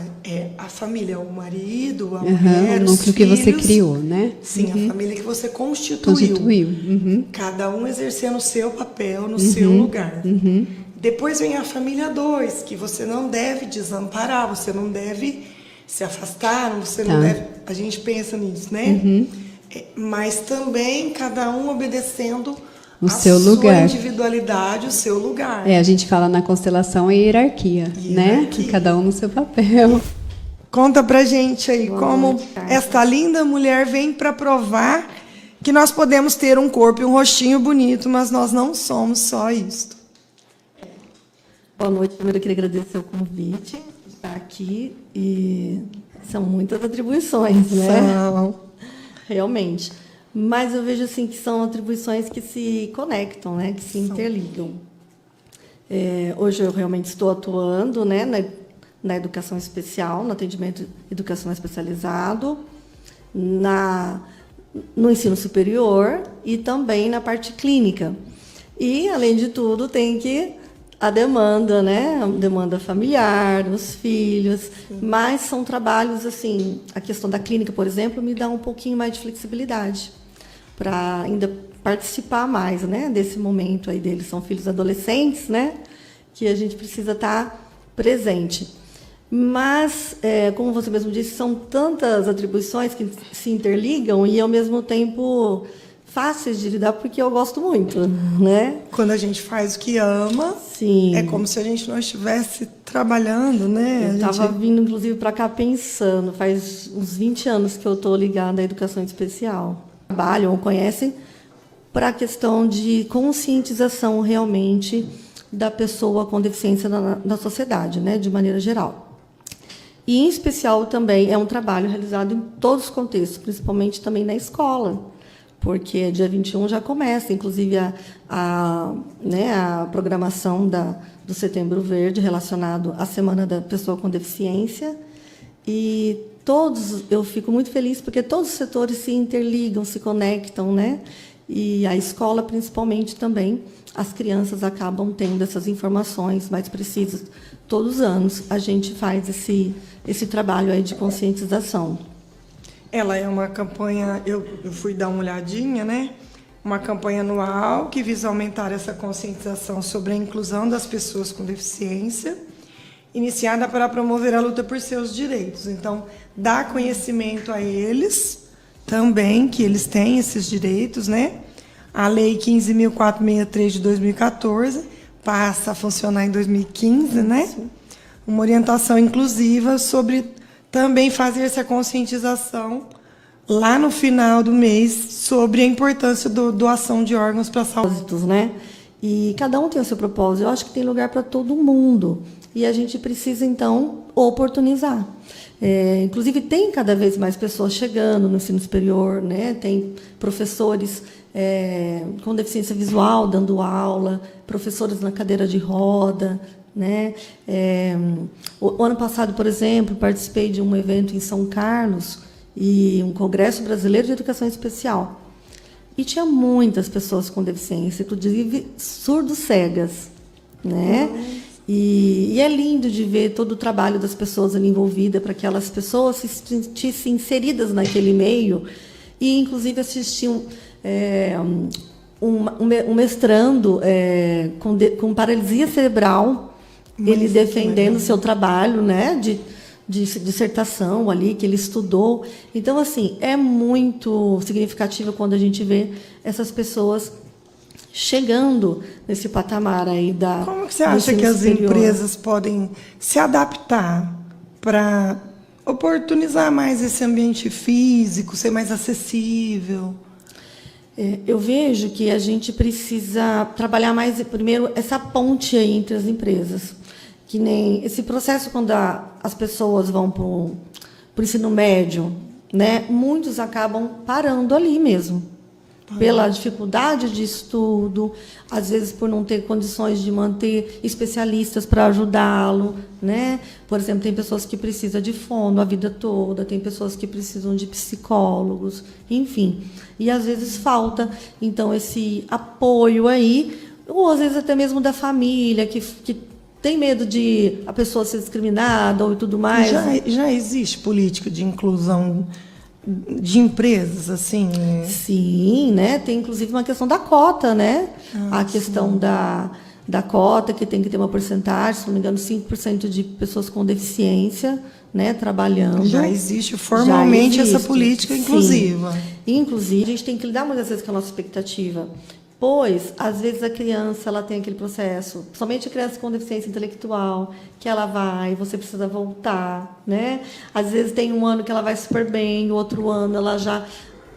Speaker 17: a família, o marido, a mulher,
Speaker 18: o
Speaker 17: os
Speaker 18: núcleo que você
Speaker 17: filhos.
Speaker 18: criou, né?
Speaker 17: Sim, a família que você constituiu. Cada um exercendo o seu papel no seu lugar. Depois vem a família 2, que você não deve desamparar, você não deve se afastar, você não deve... A gente pensa nisso, né? Mas também cada um obedecendo
Speaker 18: o seu lugar,
Speaker 17: sua individualidade, o seu lugar.
Speaker 18: A gente fala na constelação a hierarquia, né? Cada um no seu papel.
Speaker 17: Conta pra gente aí como esta linda mulher vem para provar que nós podemos ter um corpo e um rostinho bonito, mas nós não somos só isto.
Speaker 19: Boa noite, primeiro eu queria agradecer o convite de estar aqui, e são muitas atribuições, né?
Speaker 17: São.
Speaker 19: Realmente. Mas eu vejo assim que são atribuições que se conectam, né? Que se interligam. Hoje eu realmente estou atuando, né, na educação especial, no atendimento educacional especializado, no ensino superior e também na parte clínica. E, além de tudo, tem que a demanda, né? A demanda familiar, os filhos, mas são trabalhos assim, a questão da clínica, por exemplo, me dá um pouquinho mais de flexibilidade para ainda participar mais, né, desse momento aí deles. São filhos adolescentes, né, que a gente precisa estar presente. Mas, como você mesmo disse, são tantas atribuições que se interligam e, ao mesmo tempo, fáceis de lidar, porque eu gosto muito, né?
Speaker 17: Quando a gente faz o que ama, é como se a gente não estivesse trabalhando, né?
Speaker 19: Eu estava vindo, inclusive, para cá pensando, faz uns 20 anos que eu estou ligada à educação especial. Trabalham ou conhecem para a questão de conscientização, realmente, da pessoa com deficiência na sociedade, né? De maneira geral. E, em especial, também é um trabalho realizado em todos os contextos, principalmente também na escola, porque dia 21 já começa, inclusive, a programação do Setembro Verde, relacionado à Semana da Pessoa com Deficiência. E eu fico muito feliz, porque todos os setores se interligam, se conectam, né? E a escola, principalmente, também, as crianças acabam tendo essas informações mais precisas. Todos os anos a gente faz esse trabalho aí de conscientização.
Speaker 17: Ela é uma campanha, eu fui dar uma olhadinha, né? Uma campanha anual que visa aumentar essa conscientização sobre a inclusão das pessoas com deficiência, iniciada para promover a luta por seus direitos. Então, dá conhecimento a eles também, que eles têm esses direitos, né? A Lei 15.463 de 2014 passa a funcionar em 2015, né? Uma orientação inclusiva sobre também fazer essa conscientização lá no final do mês sobre a importância da doação de órgãos para a saúde.
Speaker 19: Né? E cada um tem o seu propósito. Eu acho que tem lugar para todo mundo. E a gente precisa, então, oportunizar. Inclusive, tem cada vez mais pessoas chegando no ensino superior, né? Tem professores com deficiência visual dando aula, professores na cadeira de roda, né? O ano passado, por exemplo, participei de um evento em São Carlos, e um congresso brasileiro de educação especial. E tinha muitas pessoas com deficiência, inclusive surdo-cegas, né? E é lindo de ver todo o trabalho das pessoas ali envolvidas, para que aquelas pessoas se sentissem inseridas naquele meio, e inclusive assistiam um mestrando com paralisia cerebral, ele defendendo o seu trabalho, né, de dissertação ali, que ele estudou. Então, assim, é muito significativo quando a gente vê essas pessoas chegando nesse patamar aí da...
Speaker 17: Como que você acha que as empresas podem se adaptar para oportunizar mais esse ambiente físico, ser mais acessível?
Speaker 19: Eu vejo que a gente precisa trabalhar mais, primeiro, essa ponte aí entre as empresas. Que nem esse processo, quando as pessoas vão para o ensino médio, né, muitos acabam parando ali mesmo, pela dificuldade de estudo, às vezes por não ter condições de manter especialistas para ajudá-lo, né? Por exemplo, tem pessoas que precisam de fono a vida toda, tem pessoas que precisam de psicólogos, enfim. E às vezes falta, então, esse apoio aí, ou às vezes até mesmo da família, que tem medo de a pessoa ser discriminada ou tudo mais.
Speaker 17: Já existe política de inclusão de empresas, assim?
Speaker 19: Sim, né? Tem inclusive uma questão da cota, né? A questão da cota, que tem que ter uma porcentagem, se não me engano, 5% de pessoas com deficiência, né, trabalhando.
Speaker 17: Já existe formalmente essa política inclusiva.
Speaker 19: Sim. Inclusive, a gente tem que lidar muitas vezes com a nossa expectativa. Pois, às vezes, a criança ela tem aquele processo, somente a criança com deficiência intelectual, que ela vai, você precisa voltar, né? Às vezes tem um ano que ela vai super bem, o outro ano ela já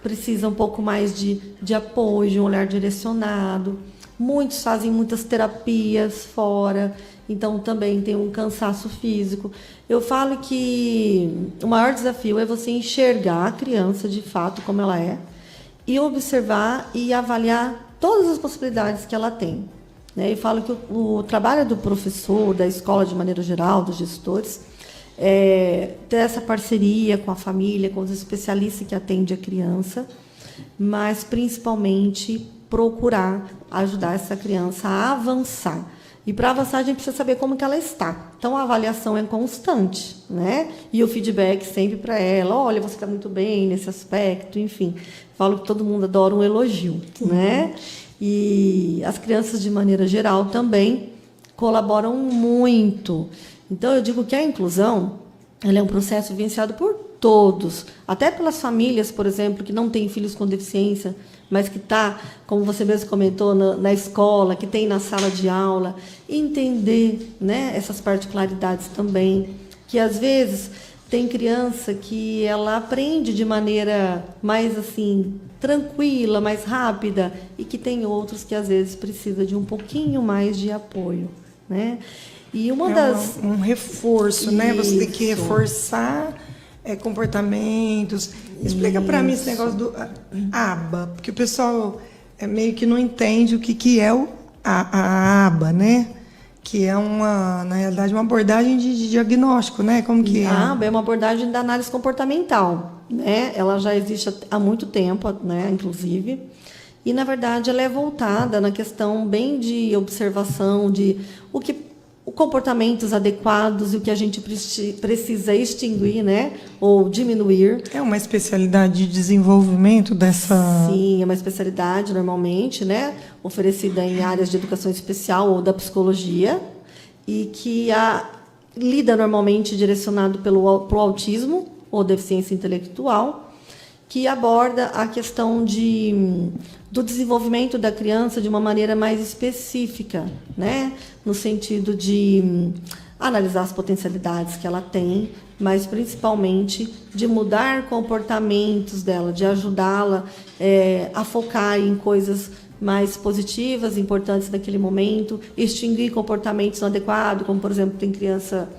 Speaker 19: precisa um pouco mais de apoio, de um olhar direcionado. Muitos fazem muitas terapias fora, então também tem um cansaço físico. Eu falo que o maior desafio é você enxergar a criança de fato como ela é e observar e avaliar todas as possibilidades que ela tem, né? Eu falo que o trabalho do professor, da escola de maneira geral, dos gestores, ter essa parceria com a família, com os especialistas que atendem a criança, mas principalmente procurar ajudar essa criança a avançar. E para avançar, a gente precisa saber como que ela está. Então, a avaliação é constante, né? E o feedback sempre para ela. Olha, você está muito bem nesse aspecto, enfim. Falo que todo mundo adora um elogio, né? E as crianças, de maneira geral, também colaboram muito. Então, eu digo que a inclusão ela é um processo vivenciado por todos, até pelas famílias, por exemplo, que não têm filhos com deficiência, mas que está, como você mesmo comentou, na escola, que tem na sala de aula, entender, né, essas particularidades também, que às vezes tem criança que ela aprende de maneira mais assim tranquila, mais rápida, e que tem outros que às vezes precisa de um pouquinho mais de apoio, né? E uma das
Speaker 17: um reforço, né? Você tem que reforçar comportamentos. Explica para mim esse negócio do ABA, porque o pessoal meio que não entende o que é a ABA, né? Que é na realidade, uma abordagem de diagnóstico, né? Como que é?
Speaker 19: A ABA é uma abordagem da análise comportamental, né? Ela já existe há muito tempo, né? Inclusive. E, na verdade, ela é voltada na questão bem de observação de comportamentos adequados e o que a gente precisa extinguir, né, ou diminuir.
Speaker 17: É uma especialidade de desenvolvimento dessa...
Speaker 19: Sim, é uma especialidade, normalmente, né, oferecida em áreas de educação especial ou da psicologia, e que lida normalmente direcionado pro autismo ou deficiência intelectual, que aborda a questão do desenvolvimento da criança de uma maneira mais específica, né? No sentido de analisar as potencialidades que ela tem, mas principalmente de mudar comportamentos dela, de ajudá-la a focar em coisas mais positivas, importantes naquele momento, extinguir comportamentos inadequados, como, por exemplo, tem criança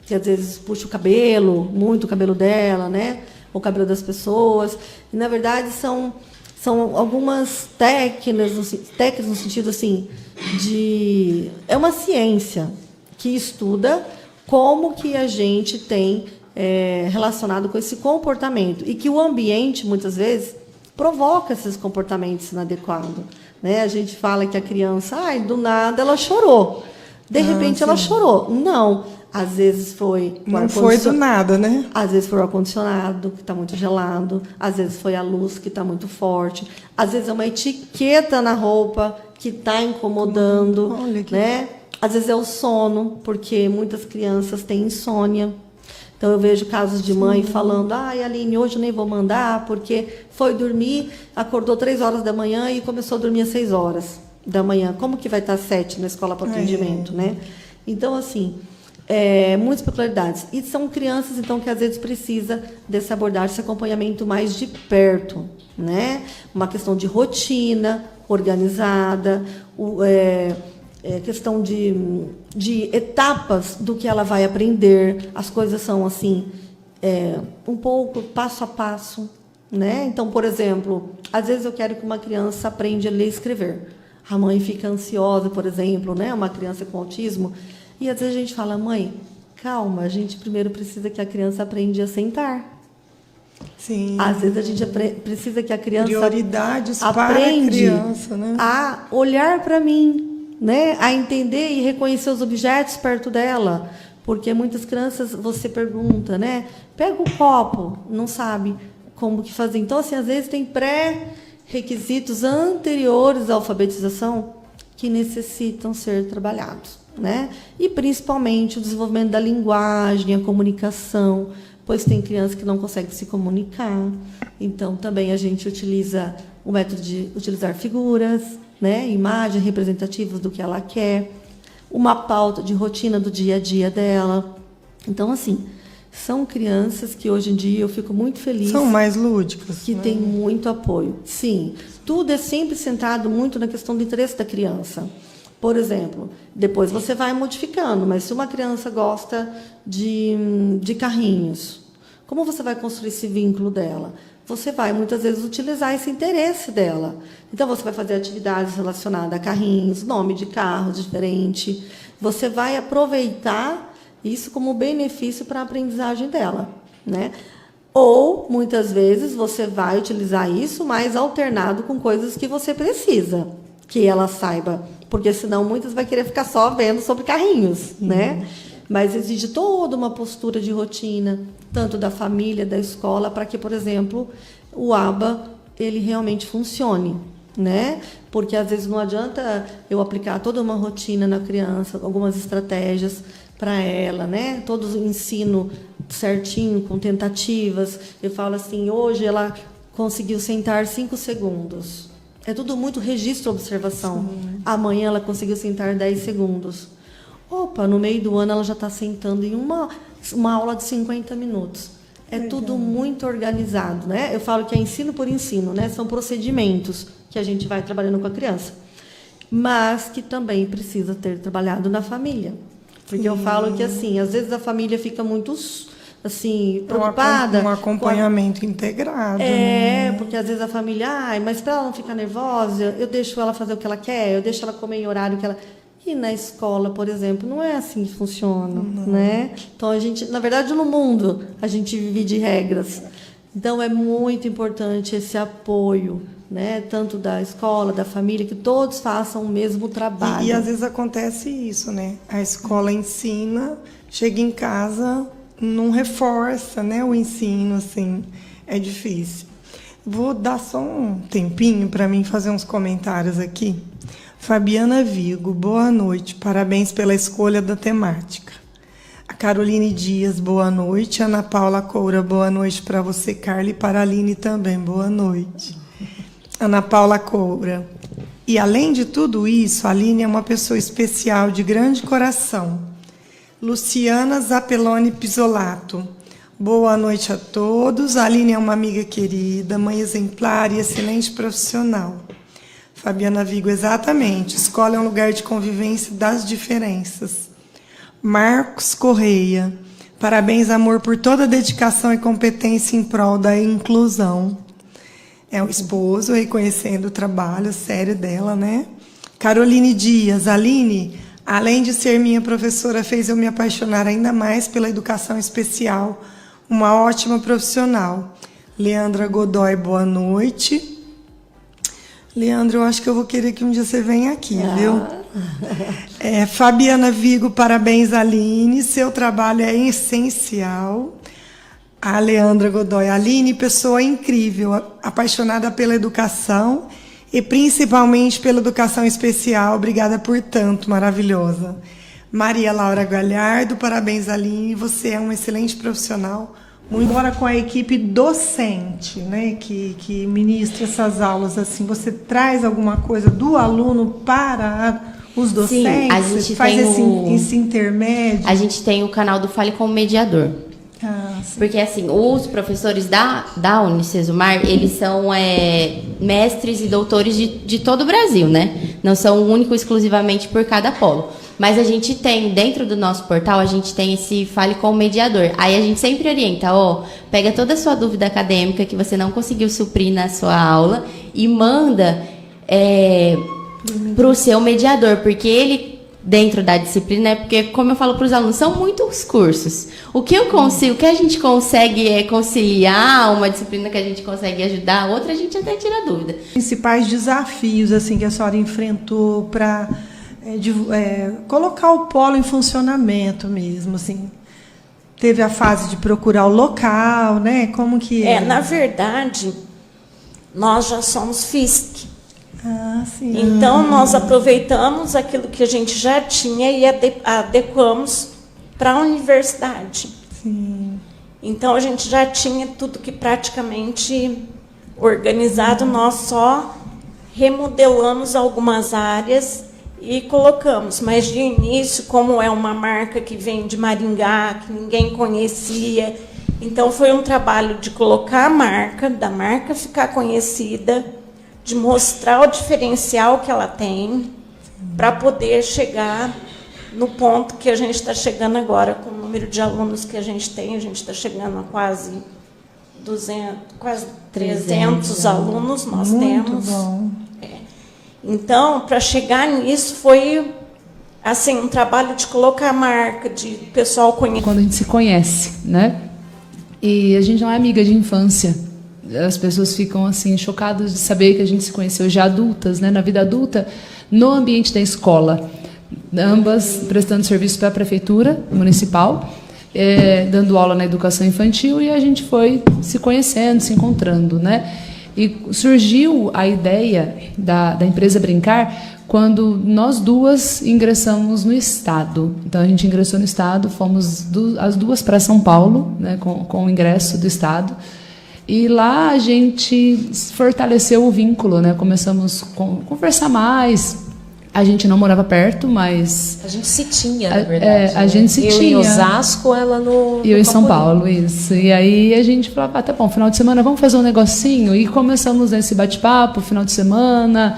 Speaker 19: que às vezes puxa o cabelo, muito o cabelo dela, né? O cabelo das pessoas. E, na verdade, são algumas técnicas no sentido assim é uma ciência que estuda como que a gente tem relacionado com esse comportamento e que o ambiente muitas vezes provoca esses comportamentos inadequados, né? A gente fala que a criança, do nada ela chorou, de repente ela chorou. Não. Às vezes foi
Speaker 17: não foi do nada, né?
Speaker 19: Às vezes foi o ar-condicionado, que está muito gelado. Às vezes foi a luz, que está muito forte. Às vezes é uma etiqueta na roupa que está incomodando. Né? Às vezes é o sono, porque muitas crianças têm insônia. Então, eu vejo casos de mãe falando, Aline, hoje eu nem vou mandar, porque foi dormir, acordou 3 horas da manhã e começou a dormir às 6 horas da manhã. Como que vai estar às 7 na escola para atendimento, né? Então, assim... muitas peculiaridades. E são crianças, então, que às vezes precisa dessa abordagem, esse acompanhamento mais de perto, né? Uma questão de rotina organizada, questão de etapas do que ela vai aprender. As coisas são assim, um pouco passo a passo, né? Então, por exemplo, às vezes eu quero que uma criança aprenda a ler e escrever. A mãe fica ansiosa, por exemplo, né? Uma criança com autismo. E às vezes a gente fala, mãe, calma, a gente primeiro precisa que a criança aprenda a sentar.
Speaker 17: Sim.
Speaker 19: Às vezes a gente precisa que a criança
Speaker 17: prioridades para a criança, né?
Speaker 19: A olhar para mim, né, a entender e reconhecer os objetos perto dela. Porque muitas crianças, você pergunta, né, pega o copo, não sabe como que fazer. Então, assim, às vezes tem pré-requisitos anteriores à alfabetização que necessitam ser trabalhados, né? E principalmente o desenvolvimento da linguagem, a comunicação, pois tem crianças que não conseguem se comunicar. Então, também a gente utiliza o método de utilizar figuras, né, imagens representativas do que ela quer, uma pauta de rotina do dia a dia dela. Então, assim, são crianças que hoje em dia eu fico muito feliz.
Speaker 17: São mais lúdicas.
Speaker 19: Que tem muito apoio. Sim, tudo é sempre centrado muito na questão do interesse da criança. Por exemplo, depois você vai modificando, mas se uma criança gosta de carrinhos, como você vai construir esse vínculo dela? Você vai, muitas vezes, utilizar esse interesse dela. Então, você vai fazer atividades relacionadas a carrinhos, nome de carro diferente. Você vai aproveitar isso como benefício para a aprendizagem dela, né? Ou, muitas vezes, você vai utilizar isso, mas alternado com coisas que você precisa que ela saiba. Porque, senão, muitas vai querer ficar só vendo sobre carrinhos, né? Mas exige toda uma postura de rotina, tanto da família, da escola, para que, por exemplo, o ABA ele realmente funcione, né? Porque às vezes não adianta eu aplicar toda uma rotina na criança, algumas estratégias para ela, né? Todo o ensino certinho, com tentativas. Eu falo assim, hoje ela conseguiu sentar 5 segundos. É tudo muito registro, observação. Amanhã ela conseguiu sentar 10 segundos. Opa, no meio do ano ela já está sentando em uma aula de 50 minutos. É tudo muito organizado, né? Eu falo que é ensino por ensino, né? São procedimentos que a gente vai trabalhando com a criança. Mas que também precisa ter trabalhado na família. Porque eu falo que, assim, às vezes a família fica muito, assim, preocupada.
Speaker 17: Um acompanhamento integrado. Né?
Speaker 19: Porque às vezes a família, mas para ela não ficar nervosa, eu deixo ela fazer o que ela quer, eu deixo ela comer em horário que ela... E na escola, por exemplo, não é assim que funciona, né? Então, a gente, na verdade, no mundo, a gente vive de regras. Então, é muito importante esse apoio, né? Tanto da escola, da família, que todos façam o mesmo trabalho.
Speaker 17: E às vezes acontece isso, né? A escola ensina, chega em casa, não reforça, né? O ensino, assim, é difícil. Vou dar só um tempinho para mim fazer uns comentários aqui. Fabiana Vigo, boa noite. Parabéns pela escolha da temática. A Caroline Dias, boa noite. Ana Paula Coura, boa noite para você. Carla e para a Aline também, boa noite. Ana Paula Coura. E além de tudo isso, a Aline é uma pessoa especial, de grande coração. Luciana Zappelloni Pisolato. Boa noite a todos. A Aline é uma amiga querida, mãe exemplar e excelente profissional. Fabiana Vigo, exatamente. Escola é um lugar de convivência das diferenças. Marcos Correia. Parabéns, amor, por toda a dedicação e competência em prol da inclusão. É o esposo reconhecendo o trabalho sério dela, né? Caroline Dias. Aline, além de ser minha professora, fez eu me apaixonar ainda mais pela educação especial. Uma ótima profissional. Leandra Godoy, boa noite. Leandro, eu acho que eu vou querer que um dia você venha aqui, viu? Fabiana Vigo, parabéns, Aline. Seu trabalho é essencial. A Leandra Godoy. Aline, pessoa incrível, apaixonada pela educação e principalmente pela educação especial. Obrigada por tanto, maravilhosa. Maria Laura Galhardo, parabéns, Aline. Você é um excelente profissional. Muito embora com a equipe docente, né, que ministra essas aulas, assim, você traz alguma coisa do aluno para os docentes?
Speaker 20: Sim, a gente
Speaker 17: faz
Speaker 20: tem
Speaker 17: esse intermédio?
Speaker 20: A gente tem o canal do Fale com o Mediador. Porque, assim, os professores da Unicesumar, eles são mestres e doutores de todo o Brasil, né? Não são únicos exclusivamente por cada polo. Mas a gente tem, dentro do nosso portal, a gente tem esse Fale com o Mediador. Aí a gente sempre orienta, pega toda a sua dúvida acadêmica que você não conseguiu suprir na sua aula e manda para o seu mediador, porque ele, dentro da disciplina, porque, como eu falo para os alunos, são muitos cursos. O que a gente consegue conciliar, uma disciplina que a gente consegue ajudar, outra a gente até tira dúvida.
Speaker 17: Principais desafios assim que a senhora enfrentou para
Speaker 13: colocar o polo em funcionamento mesmo, assim. Teve a fase de procurar o local, né? Como que é?
Speaker 21: Na verdade, nós já somos FISC.
Speaker 13: Ah, sim.
Speaker 21: Então, nós aproveitamos aquilo que a gente já tinha e adequamos para a universidade.
Speaker 13: Sim.
Speaker 21: Então, a gente já tinha tudo que praticamente organizado, nós só remodelamos algumas áreas e colocamos. Mas, de início, como é uma marca que vem de Maringá, que ninguém conhecia, então foi um trabalho de colocar a marca, da marca ficar conhecida, de mostrar o diferencial que ela tem, para poder chegar no ponto que a gente está chegando agora, com o número de alunos que a gente tem. A gente está chegando a quase 300 alunos nós temos.
Speaker 13: Bom.
Speaker 21: Então, para chegar nisso, foi assim, um trabalho de colocar a marca, de pessoal conhecer.
Speaker 22: Quando a gente se conhece, né? E a gente não é amiga de infância. As pessoas ficam assim chocadas de saber que a gente se conheceu já adultas, né? Na vida adulta, no ambiente da escola, ambas prestando serviço para a prefeitura municipal, dando aula na educação infantil, e a gente foi se conhecendo, se encontrando, né? E surgiu a ideia da empresa Brincar quando nós duas ingressamos no Estado. Então, a gente ingressou no Estado, fomos as duas para São Paulo, né, com o ingresso do Estado. E lá a gente fortaleceu o vínculo, né? Começamos a conversar mais. A gente não morava perto, mas...
Speaker 23: A gente se tinha, na verdade.
Speaker 22: A gente se tinha.
Speaker 23: Eu em Osasco, ela no
Speaker 22: E eu em São Paulo, isso. E aí a gente falava, tá bom, final de semana vamos fazer um negocinho. E começamos esse bate-papo, final de semana,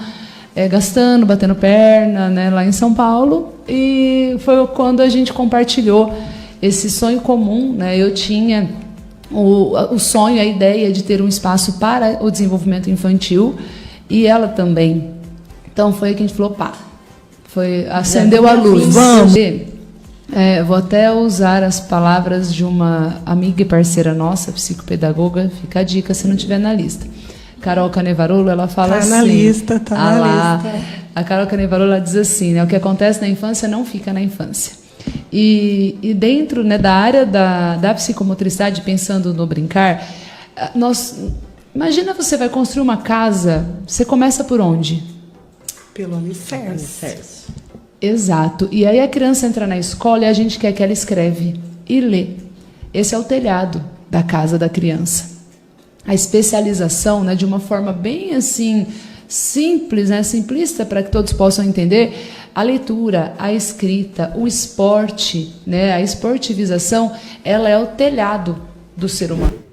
Speaker 22: gastando, batendo perna, né, lá em São Paulo. E foi quando a gente compartilhou esse sonho comum, né? Eu tinha o sonho, a ideia de ter um espaço para o desenvolvimento infantil, e ela também. Então foi aí que a gente falou, pá, acendeu a luz. Vamos. Vou até usar as palavras de uma amiga e parceira nossa, psicopedagoga, fica a dica se não tiver na lista. Carol Canevarolo, ela fala assim...
Speaker 13: Tá na lista, tá na lista.
Speaker 22: A Carol Canevarolo, ela diz assim, né, o que acontece na infância não fica na infância. E dentro, né, da área da psicomotricidade, pensando no Brincar, imagina, você vai construir uma casa, você começa por onde?
Speaker 13: Pelo alicerce.
Speaker 22: Exato. E aí a criança entra na escola e a gente quer que ela escreve e lê. Esse é o telhado da casa da criança. A especialização, né, de uma forma bem assim simples, né, simplista, para que todos possam entender, a leitura, a escrita, o esporte, né, a esportivização, ela é o telhado do ser humano.